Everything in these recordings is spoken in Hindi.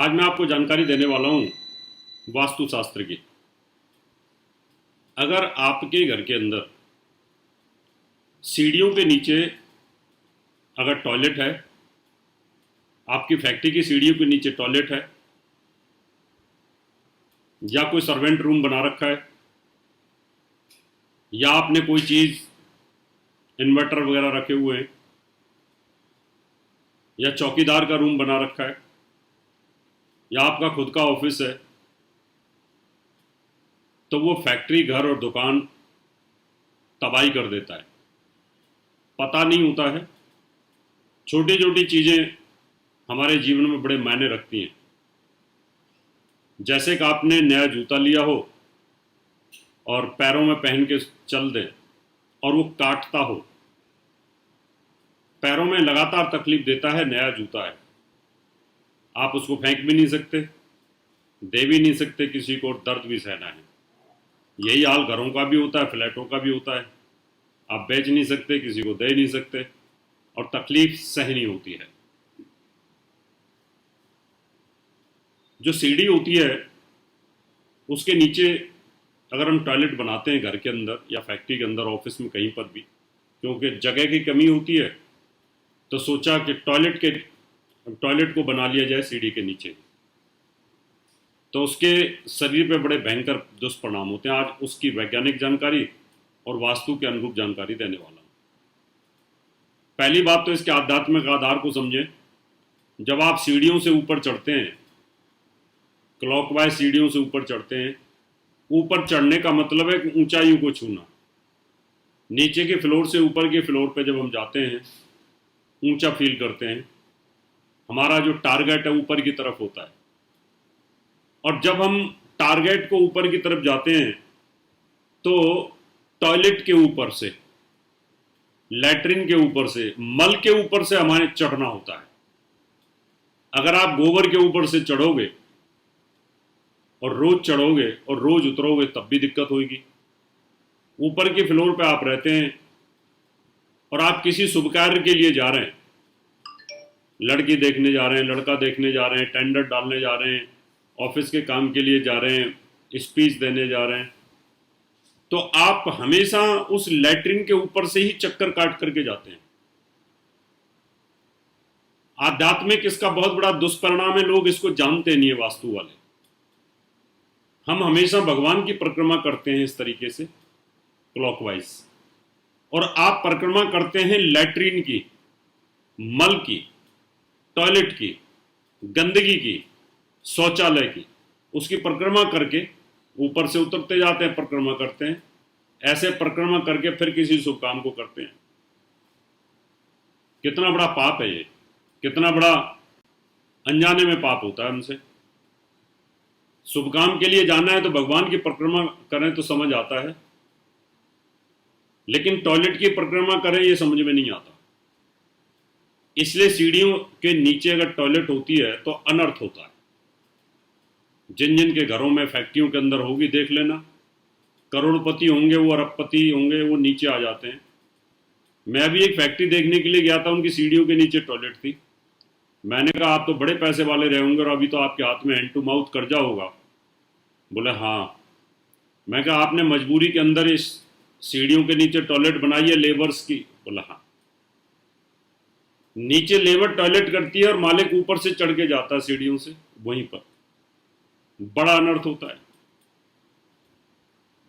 आज मैं आपको जानकारी देने वाला हूँ वास्तुशास्त्र की। अगर आपके घर के अंदर सीढ़ियों के नीचे अगर टॉयलेट है, आपकी फैक्ट्री की सीढ़ियों के नीचे टॉयलेट है, या कोई सर्वेंट रूम बना रखा है, या आपने कोई चीज़ इन्वर्टर वगैरह रखे हुए हैं, या चौकीदार का रूम बना रखा है, या आपका खुद का ऑफिस है, तो वो फैक्ट्री, घर और दुकान तबाही कर देता है। पता नहीं होता है, छोटी छोटी चीज़ें हमारे जीवन में बड़े मायने रखती हैं। जैसे कि आपने नया जूता लिया हो और पैरों में पहन के चल दें और वो काटता हो, पैरों में लगातार तकलीफ देता है, नया जूता है, आप उसको फेंक भी नहीं सकते, दे भी नहीं सकते किसी को, और दर्द भी सहना है। यही हाल घरों का भी होता है, फ्लैटों का भी होता है। आप बेच नहीं सकते, किसी को दे नहीं सकते, और तकलीफ सहनी होती है। जो सीढ़ी होती है उसके नीचे अगर हम टॉयलेट बनाते हैं घर के अंदर या फैक्ट्री के अंदर, ऑफिस में, कहीं पर भी, क्योंकि जगह की कमी होती है, तो सोचा कि टॉयलेट को बना लिया जाए सीढ़ी के नीचे। तो उसके शरीर पे बड़े भयंकर दुष्परिणाम होते हैं। आज उसकी वैज्ञानिक जानकारी और वास्तु के अनुरूप जानकारी देने वाला हूं। पहली बात तो इसके आध्यात्मिक आधार को समझें। जब आप सीढ़ियों से ऊपर चढ़ते हैं, क्लॉकवाइज सीढ़ियों से ऊपर चढ़ते हैं, ऊपर चढ़ने का मतलब है कि ऊंचाइयों को छूना। नीचे के फ्लोर से ऊपर के फ्लोर पे जब हम जाते हैं, ऊंचा फील करते हैं। हमारा जो टारगेट है ऊपर की तरफ होता है, और जब हम टारगेट को ऊपर की तरफ जाते हैं तो टॉयलेट के ऊपर से, लैट्रिन के ऊपर से, मल के ऊपर से हमारे चढ़ना होता है। अगर आप गोबर के ऊपर से चढ़ोगे और रोज चढ़ोगे और रोज उतरोगे तब भी दिक्कत होगी। ऊपर के फ्लोर पे आप रहते हैं और आप किसी शुभ कार्य के लिए जा रहे हैं, लड़की देखने जा रहे हैं, लड़का देखने जा रहे हैं, टेंडर डालने जा रहे हैं, ऑफिस के काम के लिए जा रहे हैं, स्पीच देने जा रहे हैं, तो आप हमेशा उस लैट्रिन के ऊपर से ही चक्कर काट करके जाते हैं। आध्यात्मिक इसका बहुत बड़ा दुष्परिणाम है, लोग इसको जानते नहीं है वास्तु वाले। हम हमेशा भगवान की परिक्रमा करते हैं इस तरीके से, क्लॉकवाइज, और आप परिक्रमा करते हैं लैट्रिन की, मल की, टॉयलेट की, गंदगी की, शौचालय की। उसकी परिक्रमा करके ऊपर से उतरते जाते हैं, परिक्रमा करते हैं। ऐसे परिक्रमा करके फिर किसी शुभ काम को करते हैं। कितना बड़ा पाप है ये, कितना बड़ा अनजाने में पाप होता है हमसे। शुभ काम के लिए जाना है तो भगवान की परिक्रमा करें तो समझ आता है, लेकिन टॉयलेट की परिक्रमा करें ये समझ में नहीं आता। इसलिए सीढ़ियों के नीचे अगर टॉयलेट होती है तो अनर्थ होता है। जिन जिन के घरों में, फैक्ट्रियों के अंदर होगी, देख लेना, करोड़पति होंगे वो, अरबपति होंगे वो, नीचे आ जाते हैं। मैं अभी एक फैक्ट्री देखने के लिए गया था, उनकी सीढ़ियों के नीचे टॉयलेट थी। मैंने कहा आप तो बड़े पैसे वाले रहे होंगे और अभी तो आपके हाथ में हैंड टू माउथ कर्जा होगा। बोले हाँ। मैं कहा आपने मजबूरी के अंदर इस सीढ़ियों के नीचे टॉयलेट बनाई है लेबर्स की? बोला हाँ। नीचे लेबर टॉयलेट करती है और मालिक ऊपर से चढ़ के जाता है सीढ़ियों से, वहीं पर बड़ा अनर्थ होता है।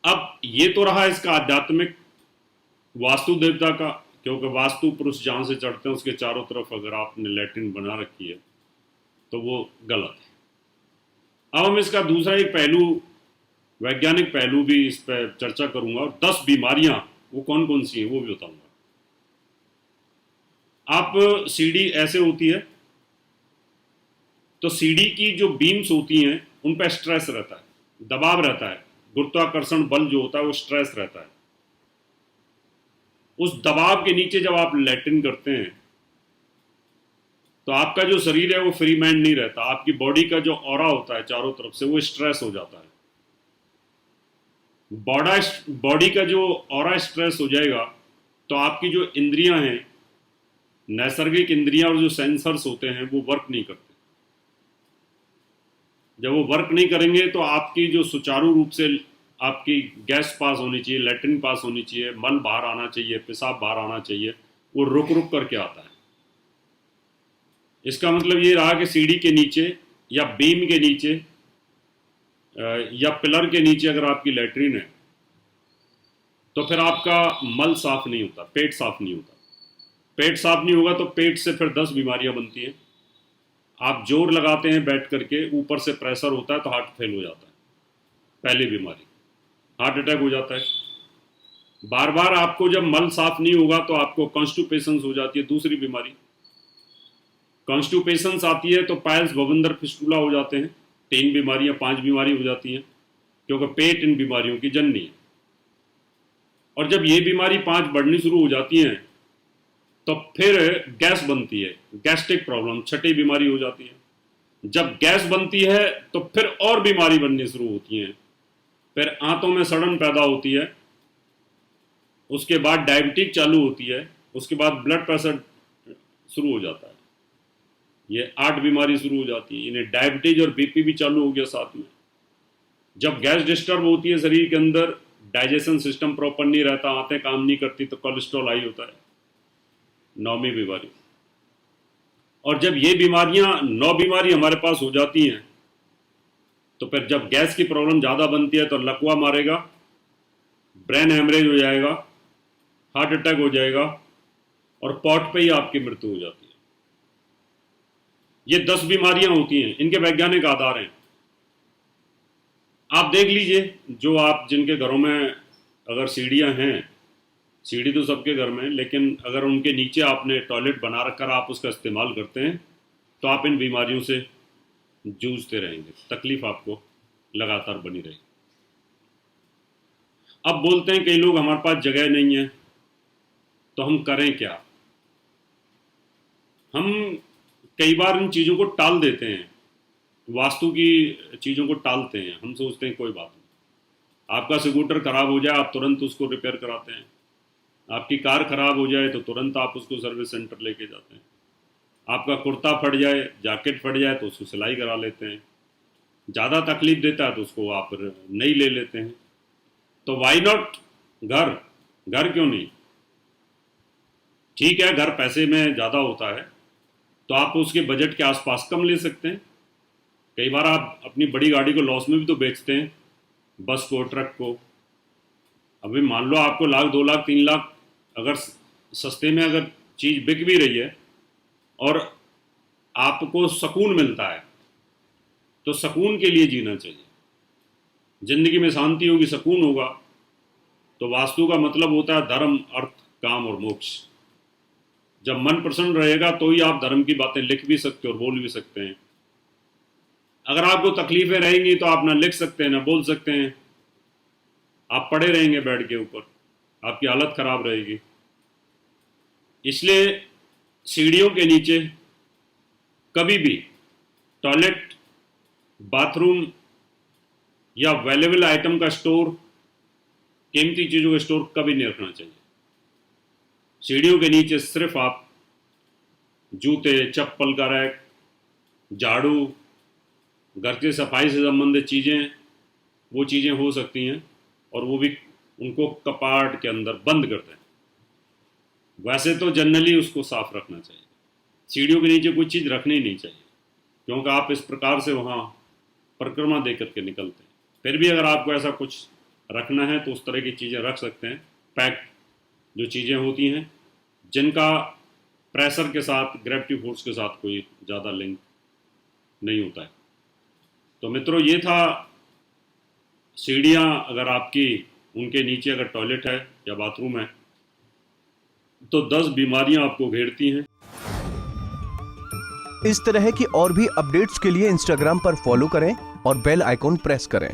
अब ये तो रहा इसका आध्यात्मिक, वास्तु देवता का, क्योंकि वास्तु पुरुष जहां से चढ़ते हैं उसके चारों तरफ अगर आपने लैट्रिन बना रखी है तो वो गलत है। अब हम इसका दूसरा एक पहलू, वैज्ञानिक पहलू भी इस पर चर्चा करूंगा, और 10 बीमारियां वो कौन कौन सी हैं वो भी बताऊंगा। आप सीढ़ी ऐसे होती है तो सीढ़ी की जो बीम्स होती हैं उन पर स्ट्रेस रहता है, दबाव रहता है, गुरुत्वाकर्षण बल जो होता है वो स्ट्रेस रहता है। उस दबाव के नीचे जब आप लैट्रिन करते हैं तो आपका जो शरीर है वो फ्री माइंड नहीं रहता। आपकी बॉडी का जो ऑरा होता है चारों तरफ से वो स्ट्रेस हो जाता है। बॉडी का जो ऑरा स्ट्रेस हो जाएगा तो आपकी जो इंद्रियां हैं, नैसर्गिक इंद्रियां और जो सेंसर्स होते हैं वो वर्क नहीं करते। जब वो वर्क नहीं करेंगे तो आपकी जो सुचारू रूप से आपकी गैस पास होनी चाहिए, लैट्रिन पास होनी चाहिए, मल बाहर आना चाहिए, पेशाब बाहर आना चाहिए, वो रुक रुक करके आता है। इसका मतलब ये रहा कि सीढ़ी के नीचे या बीम के नीचे या पिलर के नीचे अगर आपकी लैट्रिन है तो फिर आपका मल साफ नहीं होता, पेट साफ नहीं होता। पेट साफ नहीं होगा तो पेट से फिर 10 बीमारियां बनती हैं। आप जोर लगाते हैं बैठ करके, ऊपर से प्रेशर होता है तो हार्ट फेल हो जाता है, पहली बीमारी। हार्ट अटैक हो जाता है। बार बार आपको जब मल साफ नहीं होगा तो आपको कॉन्स्टिपेशंस हो जाती है, दूसरी बीमारी। कॉन्स्टिपेशंस आती है तो पाइल्स, बवंडर, फिस्टुला हो जाते हैं, 3 बीमारियां 5 बीमारी हो जाती हैं, क्योंकि पेट इन बीमारियों की जननी है। और जब ये बीमारी 5 बढ़नी शुरू हो जाती हैं तो फिर गैस बनती है, गैस्ट्रिक प्रॉब्लम, छठी बीमारी हो जाती है। जब गैस बनती है तो फिर और बीमारी बननी शुरू होती हैं, फिर आंतों में सड़न पैदा होती है, उसके बाद डायबिटीज चालू होती है, उसके बाद ब्लड प्रेशर शुरू हो जाता है। ये 8 बीमारी शुरू हो जाती है। इन्हें डायबिटीज और बीपी भी चालू हो गया साथ में। जब गैस डिस्टर्ब होती है शरीर के अंदर, डाइजेशन सिस्टम प्रॉपर नहीं रहता, आंतें काम नहीं करती तो कोलेस्ट्रॉल हाई होता है, 9वीं बीमारी। और जब ये बीमारियां 9 बीमारी हमारे पास हो जाती हैं तो फिर जब गैस की प्रॉब्लम ज़्यादा बनती है तो लकवा मारेगा, ब्रेन हेमरेज हो जाएगा, हार्ट अटैक हो जाएगा और पॉट पे ही आपकी मृत्यु हो जाती है। ये 10 बीमारियां होती हैं, इनके वैज्ञानिक आधार हैं। आप देख लीजिए, जो आप जिनके घरों में अगर सीढ़ियां हैं, सीढ़ी तो सबके घर में है, लेकिन अगर उनके नीचे आपने टॉयलेट बना रखकर आप उसका इस्तेमाल करते हैं तो आप इन बीमारियों से जूझते रहेंगे, तकलीफ आपको लगातार बनी रहेगी। अब बोलते हैं कई लोग हमारे पास जगह नहीं है तो हम करें क्या। हम कई बार इन चीज़ों को टाल देते हैं, वास्तु की चीज़ों को टालते हैं। हम सोचते हैं कोई बात नहीं, आपका स्कूटर खराब हो जाए आप तुरंत उसको रिपेयर कराते हैं, आपकी कार खराब हो जाए तो तुरंत आप उसको सर्विस सेंटर लेके जाते हैं, आपका कुर्ता फट जाए, जैकेट फट जाए तो उसको सिलाई करा लेते हैं, ज़्यादा तकलीफ देता है तो उसको आप नई ले लेते हैं। तो वाई नॉट घर क्यों नहीं। ठीक है, घर पैसे में ज़्यादा होता है तो आप उसके बजट के आसपास कम ले सकते हैं। कई बार आप अपनी बड़ी गाड़ी को लॉस में भी तो बेचते हैं, बस को, ट्रक को। अभी मान लो आपको लाख, 2 लाख, 3 लाख अगर सस्ते में अगर चीज़ बिक भी रही है और आपको सुकून मिलता है तो सुकून के लिए जीना चाहिए। जिंदगी में शांति होगी, सुकून होगा। तो वास्तु का मतलब होता है धर्म, अर्थ, काम और मोक्ष। जब मन प्रसन्न रहेगा तो ही आप धर्म की बातें लिख भी सकते हो और बोल भी सकते हैं। अगर आपको तकलीफें रहेंगी तो आप ना लिख सकते हैं ना बोल सकते हैं, आप पड़े रहेंगे बेड के ऊपर, आपकी हालत खराब रहेगी। इसलिए सीढ़ियों के नीचे कभी भी टॉयलेट, बाथरूम या वैल्यूएबल आइटम का स्टोर, कीमती चीज़ों का स्टोर कभी नहीं रखना चाहिए। सीढ़ियों के नीचे सिर्फ आप जूते, चप्पल का रैक, झाड़ू, घर की सफाई से संबंधित चीज़ें, वो चीज़ें हो सकती हैं और वो भी उनको कपाट के अंदर बंद करते हैं। वैसे तो जनरली उसको साफ रखना चाहिए। सीढ़ियों के नीचे कोई चीज़ रखनी नहीं चाहिए, क्योंकि आप इस प्रकार से वहाँ परिक्रमा दे करके निकलते हैं। फिर भी अगर आपको ऐसा कुछ रखना है तो उस तरह की चीज़ें रख सकते हैं। पैक्ड जो चीज़ें होती हैं जिनका प्रेशर के साथ, ग्रेविटी फोर्स के साथ कोई ज़्यादा लिंक नहीं होता है। तो मित्रों, ये था सीढ़ियाँ अगर आपकी, उनके नीचे अगर टॉयलेट है या बाथरूम है तो 10 बीमारियां आपको घेरती हैं। इस तरह की और भी अपडेट्स के लिए इंस्टाग्राम पर फॉलो करें और बेल आइकॉन प्रेस करें।